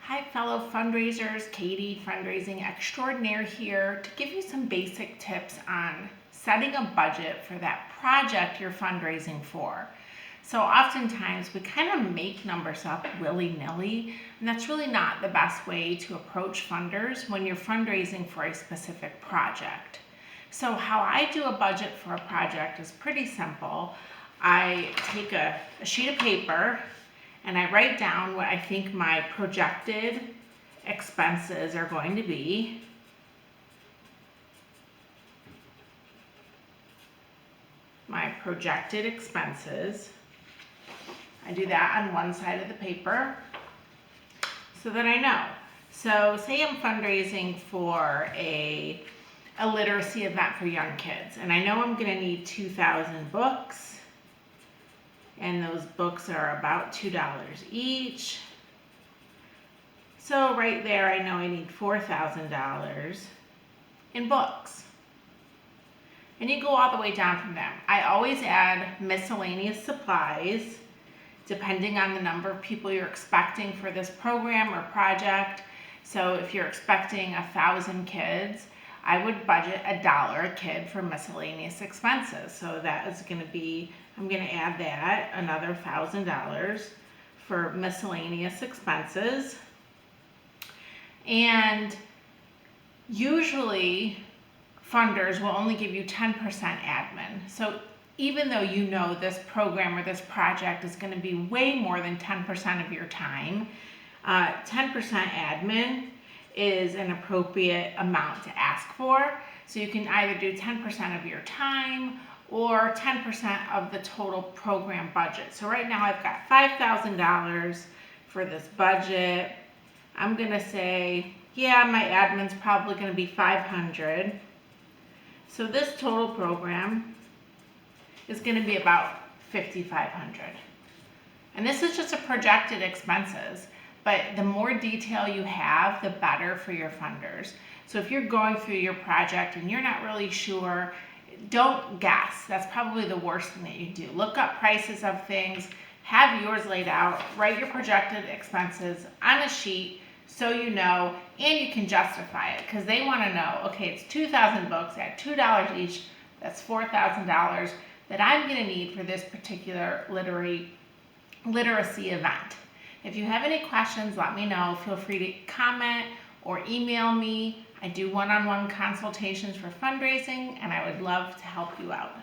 Hi fellow fundraisers, Katie, Fundraising Extraordinaire here to give you some basic tips on setting a budget for that project you're fundraising for. So oftentimes we kind of make numbers up willy-nilly, and that's really not the best way to approach funders when you're fundraising for a specific project. So how I do a budget for a project is pretty simple. I take a sheet of paper and I write down what I think my projected expenses are going to be. My projected expenses. I do that on one side of the paper so that I know. So say I'm fundraising for a literacy event for young kids, and I know I'm going to need 2,000 books. And those books are about $2 each. So right there, I know I need $4,000 in books. And you go all the way down from there. I always add miscellaneous supplies, depending on the number of people you're expecting for this program or project. So if you're expecting 1,000 kids, I would budget $1 a kid for miscellaneous expenses. So that is going to be, I'm going to add that, another $1,000 for miscellaneous expenses. And usually funders will only give you 10% admin. So even though you know this program or this project is going to be way more than 10% of your time, 10% admin is an appropriate amount to ask for. So you can either do 10% of your time or 10% of the total program budget. So right now I've got $5,000 for this budget. I'm gonna say, yeah, my admin's probably gonna be $500. So this total program is gonna be about $5,500. And this is just a projected expenses. But the more detail you have, the better for your funders. So if you're going through your project and you're not really sure, don't guess. That's probably the worst thing that you do. Look up prices of things, have yours laid out, write your projected expenses on a sheet so you know, and you can justify it because they want to know, okay, it's 2,000 books at $2 each, that's $4,000 that I'm going to need for this particular literacy event. If you have any questions, let me know. Feel free to comment or email me. I do one-on-one consultations for fundraising, and I would love to help you out.